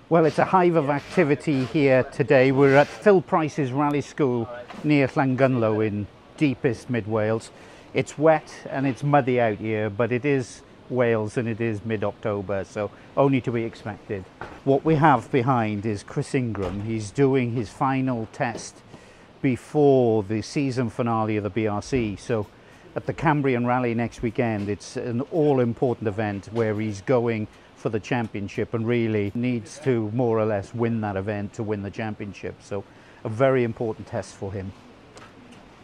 Well, it's a hive of activity here today. We're at Phil Price's Rally School near Llangunlo in deepest mid-Wales. It's wet and it's muddy out here, but it is Wales and it is mid-October, so only to be expected. What we have behind is Chris Ingram. He's doing his final test before the season finale of the BRC. So at the Cambrian Rally next weekend, it's an all-important event where he's going for the championship and really needs to more or less win that event to win the championship. So a very important test for him.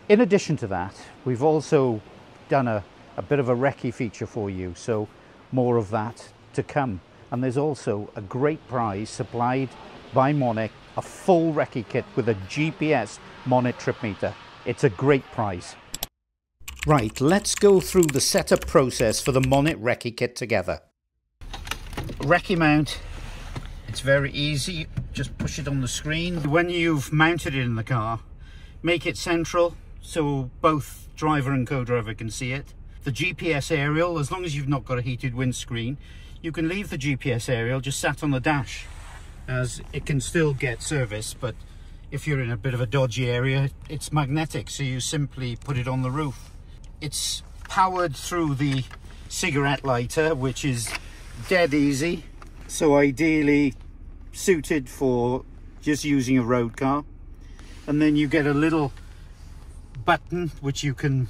In addition to that, we've also done a bit of a Recce feature for you, so more of that to come. And there's also a great prize supplied by Monit, a full Recce kit with a GPS Monit trip meter. It's a great prize. Right, let's go through the setup process for the Monit Recce kit together. Recce mount, it's very easy, just push it on the screen. When you've mounted it in the car, make it central so both driver and co-driver can see it. The GPS aerial, as long as you've not got a heated windscreen, you can leave the GPS aerial just sat on the dash, as it can still get service, but if you're in a bit of a dodgy area, it's magnetic, so you simply put it on the roof. It's powered through the cigarette lighter, which is dead easy, so ideally suited for just using a road car. And then you get a little button which you can,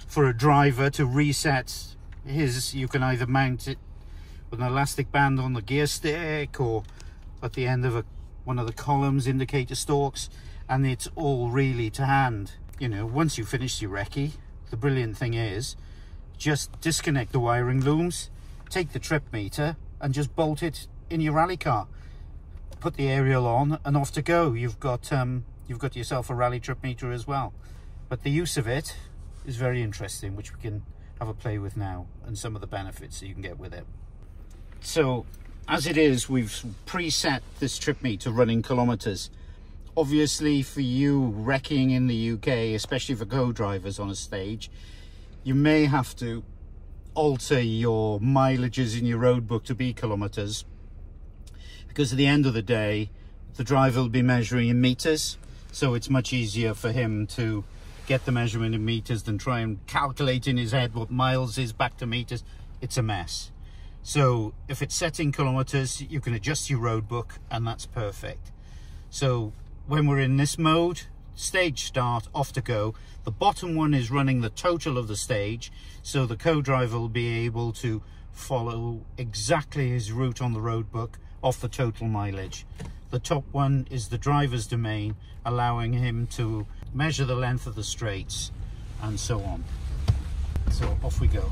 for a driver to reset his, you can either mount it with an elastic band on the gear stick or at the end of one of the columns indicator stalks, and it's all really to hand. You know, once you finish your Recce, the brilliant thing is just disconnect the wiring looms, take the trip meter and just bolt it in your rally car, put the aerial on and off to go. You've got yourself a rally trip meter as well. But the use of it is very interesting, which we can have a play with now, and some of the benefits that you can get with it. So as it is, we've preset this trip meter running kilometers. Obviously for you wrecking in the UK, especially for co-drivers on a stage, you may have to alter your mileages in your road book to be kilometers, because at the end of the day the driver will be measuring in meters, so it's much easier for him to get the measurement in meters than try and calculate in his head what miles is back to meters. It's a mess. So if it's set in kilometers, you can adjust your road book and that's perfect. So when we're in this mode, stage start, off to go. The bottom one is running the total of the stage, so the co-driver will be able to follow exactly his route on the road book off the total mileage. The top one is the driver's domain, allowing him to measure the length of the straights and so on. So off we go.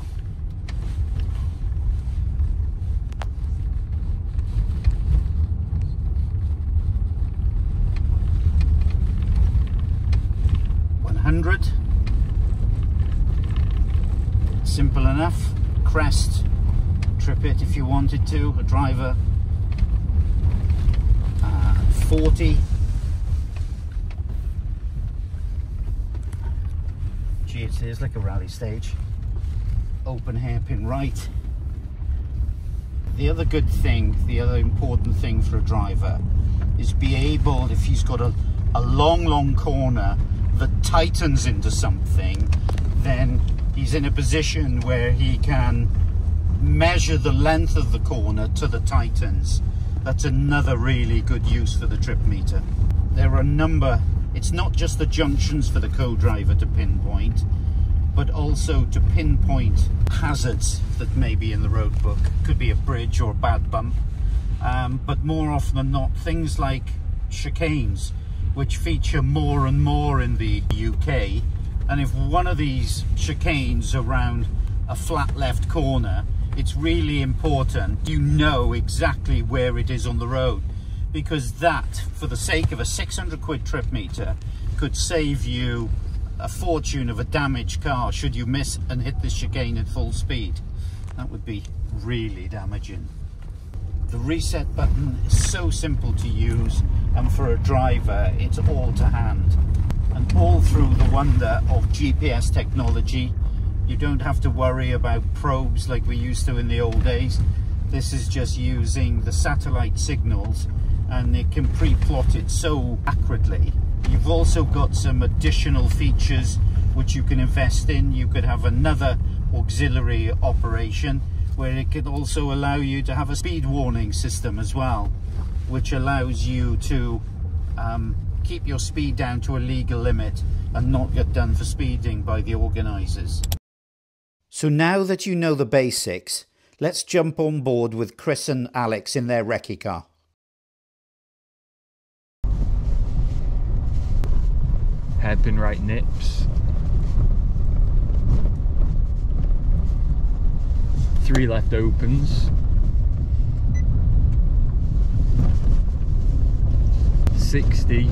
Simple enough. Crest, trip it if you wanted to, a driver. 40. Gee, it is like a rally stage. Open hairpin right. The other good thing, the other important thing for a driver is be able, if he's got a long corner that tightens into something, then he's in a position where he can measure the length of the corner to the tightens. That's another really good use for the trip meter. There are a number, it's not just the junctions for the co-driver to pinpoint, but also to pinpoint hazards that may be in the road book. Could be a bridge or a bad bump, but more often than not, things like chicanes, which feature more and more in the UK. And if one of these chicanes around a flat left corner, it's really important you know exactly where it is on the road, because that, for the sake of a 600 quid trip meter, could save you a fortune of a damaged car should you miss and hit this chicane at full speed. That would be really damaging. The reset button is so simple to use, and for a driver it's all to hand. And all through the wonder of GPS technology, you don't have to worry about probes like we used to in the old days. This is just using the satellite signals, and it can pre-plot it so accurately. You've also got some additional features which you can invest in. You could have another auxiliary operation where it could also allow you to have a speed warning system as well, which allows you to keep your speed down to a legal limit and not get done for speeding by the organisers. So now that you know the basics, let's jump on board with Chris and Alex in their Recce car. Hairpin right nips. 3 left opens. 60.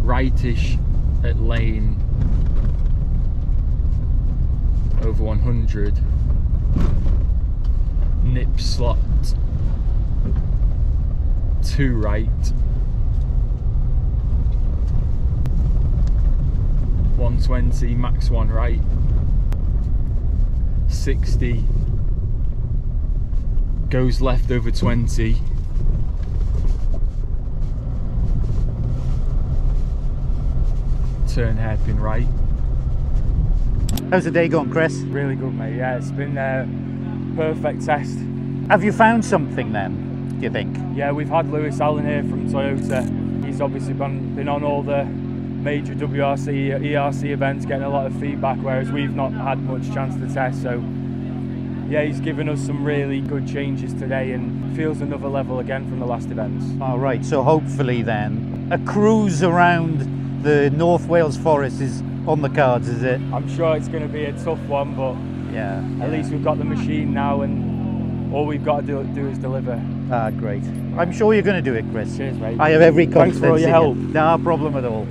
Rightish at lane over 100. Nip slot 2 right. 120, max 1 right. 60. Goes left over 20. Turn hairpin right. How's the day gone, Chris? Really good, mate. Yeah, it's been a perfect test. Have you found something then, do you think? Yeah, we've had Lewis Allen here from Toyota. He's obviously been on all the major WRC, ERC events, getting a lot of feedback, whereas we've not had much chance to test. So yeah, he's given us some really good changes today and feels another level again from the last events. All right, so hopefully then a cruise around the North Wales forest is on the cards, is it? I'm sure it's going to be a tough one, but yeah, at least we've got the machine now and all we've got to do is deliver. Ah, great. I'm sure you're going to do it, Chris. Cheers, mate. I have every confidence. Thanks for all your help. No problem at all.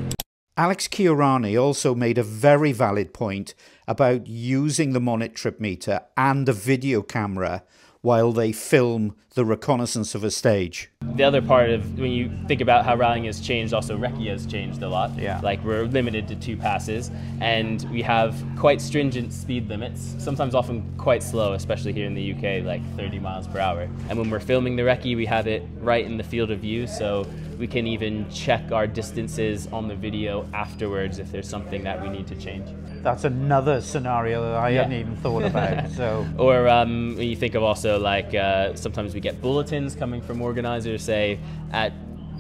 Alex Kihurani also made a very valid point about using the Monit trip meter and a video camera while they film the reconnaissance of a stage. The other part of when you think about how rallying has changed, also Recce has changed a lot. Yeah. Like we're limited to 2 passes and we have quite stringent speed limits, sometimes often quite slow, especially here in the UK, like 30 miles per hour. And when we're filming the Recce, we have it right in the field of view, so we can even check our distances on the video afterwards if there's something that we need to change. That's another scenario that I hadn't even thought about. So, or when you think of also like sometimes we get bulletins coming from organizers, say at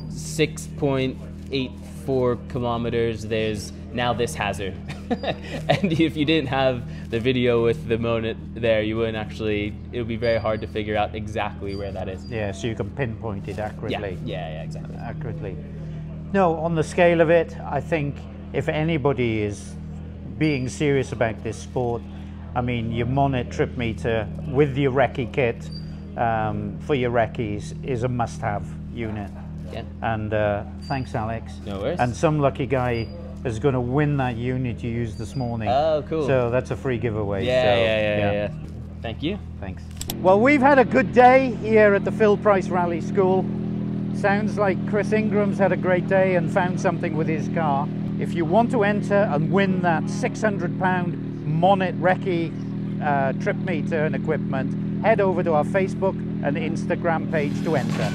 6.84 kilometers there's now this hazard. And if you didn't have the video with the Monit there, you wouldn't actually, it would be very hard to figure out exactly where that is. yeah, so you can pinpoint it accurately. Yeah, exactly. Accurately. No, on the scale of it, I think if anybody is being serious about this sport, I mean, your Monit trip meter with your Recce kit for your Recces is a must-have unit. Yeah. And thanks, Alex. No worries. And some lucky guy is going to win that unit you used this morning. Oh, cool. So that's a free giveaway. Yeah. Thank you. Thanks. Well, we've had a good day here at the Phil Price Rally School. Sounds like Chris Ingram's had a great day and found something with his car. If you want to enter and win that £600 Monit Recce trip meter and equipment, head over to our Facebook and Instagram page to enter.